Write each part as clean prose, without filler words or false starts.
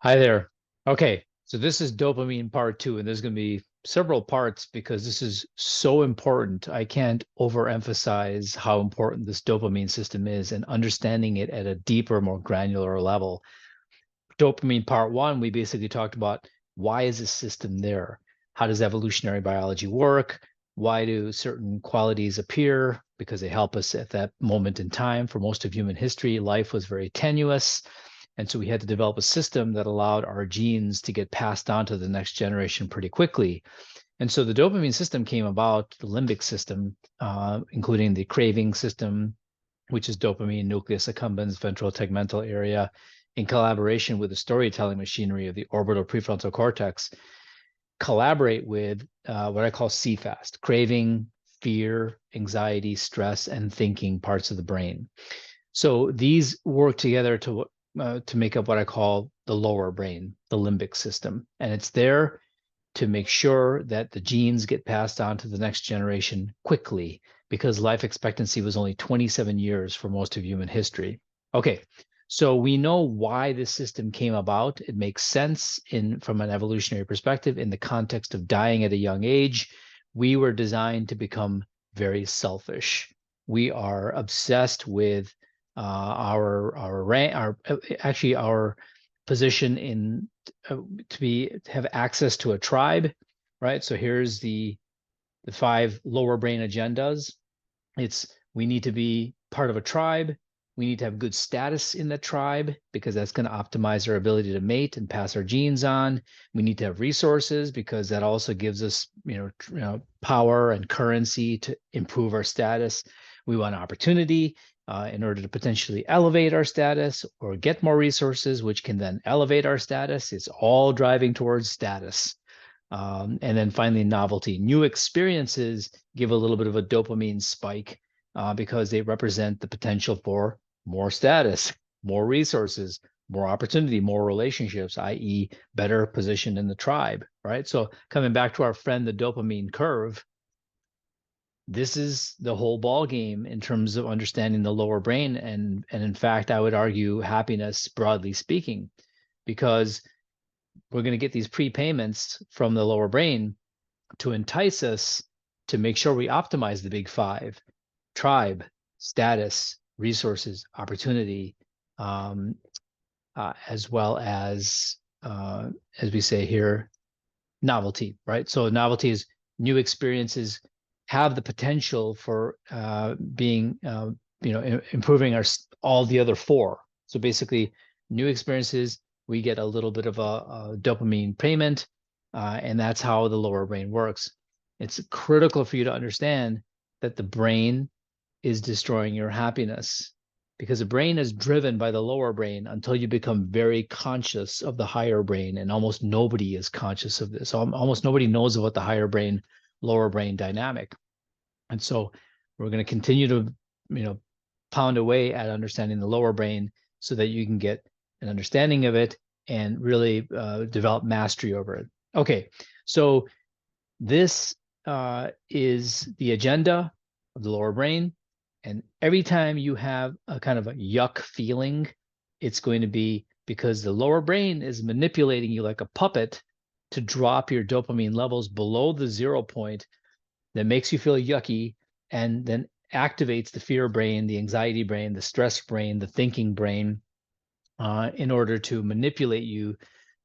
Hi there. Okay, so this is dopamine part two, and there's going to be several parts because this is so important. I can't overemphasize how important this dopamine system is and understanding it at a deeper, more granular level. Dopamine part one, we basically talked about why is this system there? How does evolutionary biology work? Why do certain qualities appear? Because they help us at that moment in time. For most of human history, life was very tenuous. And so we had to develop a system that allowed our genes to get passed on to the next generation pretty quickly. And so the dopamine system came about, the limbic system, including the craving system, which is dopamine, nucleus accumbens, ventral tegmental area, in collaboration with the storytelling machinery of the orbital prefrontal cortex, collaborate with what I call CFAST, craving, fear, anxiety, stress, and thinking parts of the brain. So these work together to make up what I call the lower brain, the limbic system, and it's there to make sure that the genes get passed on to the next generation quickly because life expectancy was only 27 years for most of human history. Okay, so we know why this system came about. It makes sense from an evolutionary perspective in the context of dying at a young age. We were designed to become very selfish. We are obsessed with our position in to have access to a tribe, right? So here's the five lower brain agendas. It's we need to be part of a tribe. We need to have good status in the tribe because that's going to optimize our ability to mate and pass our genes on. We need to have resources because that also gives us, power and currency to improve our status. We want opportunity in order to potentially elevate our status or get more resources, which can then elevate our status. It's all driving towards status. And then finally, novelty. New experiences give a little bit of a dopamine spike because they represent the potential for more status, more resources, more opportunity, more relationships, i.e., better position in the tribe, right? So coming back to our friend, the dopamine curve, this is the whole ball game in terms of understanding the lower brain, and in fact, I would argue happiness, broadly speaking, because we're going to get these prepayments from the lower brain to entice us to make sure we optimize the big five: tribe, status, resources, opportunity, um, as well as we say here, novelty, right? So novelty is new experiences have the potential for being, improving all the other four. So basically, new experiences, we get a little bit of a dopamine payment, and that's how the lower brain works. It's critical for you to understand that the brain is destroying your happiness because the brain is driven by the lower brain until you become very conscious of the higher brain. And almost nobody is conscious of this. Almost nobody knows about the higher brain, lower brain dynamic. And so we're going to continue to, pound away at understanding the lower brain so that you can get an understanding of it and really develop mastery over it. Okay, so this is the agenda of the lower brain. And every time you have a kind of a yuck feeling, it's going to be because the lower brain is manipulating you like a puppet to drop your dopamine levels below the 0 point that makes you feel yucky and then activates the fear brain, the anxiety brain, the stress brain, the thinking brain in order to manipulate you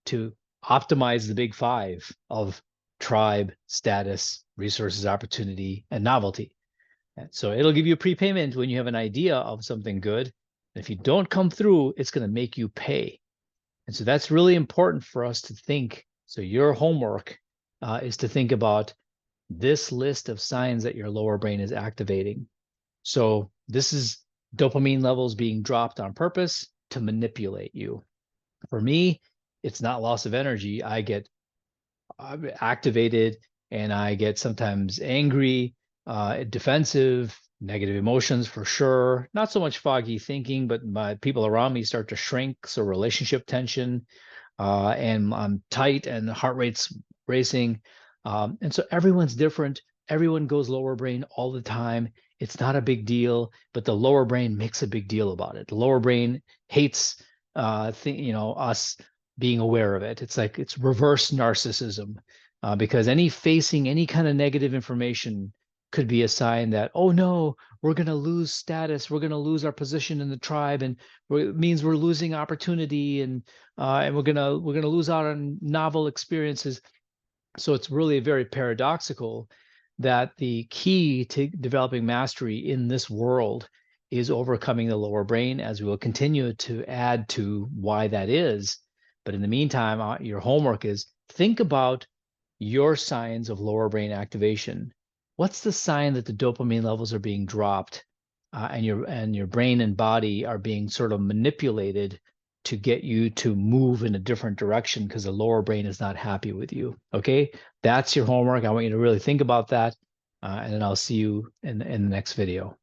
to optimize the big five of tribe, status, resources, opportunity, and novelty. And so it'll give you a prepayment when you have an idea of something good. If you don't come through, it's going to make you pay. And so that's really important for us to think. So your homework is to think about this list of signs that your lower brain is activating. So this is dopamine levels being dropped on purpose to manipulate you. For me, it's not loss of energy. I get activated and I get sometimes angry, defensive, negative emotions for sure. Not so much foggy thinking, but my people around me start to shrink. So relationship tension, and I'm tight and the heart rate's racing. And so everyone's different. Everyone goes lower brain all the time. It's not a big deal, but the lower brain makes a big deal about it. The lower brain hates, us being aware of it. It's like it's reverse narcissism, because facing any kind of negative information could be a sign that, oh no, we're going to lose status, we're going to lose our position in the tribe, and it means we're losing opportunity, and we're gonna lose out on novel experiences. So it's really very paradoxical that the key to developing mastery in this world is overcoming the lower brain, as we will continue to add to why that is. But in the meantime, your homework is think about your signs of lower brain activation. What's the sign that the dopamine levels are being dropped, and your brain and body are being sort of manipulated to get you to move in a different direction because the lower brain is not happy with you. Okay, that's your homework. I want you to really think about that, and then I'll see you in the next video.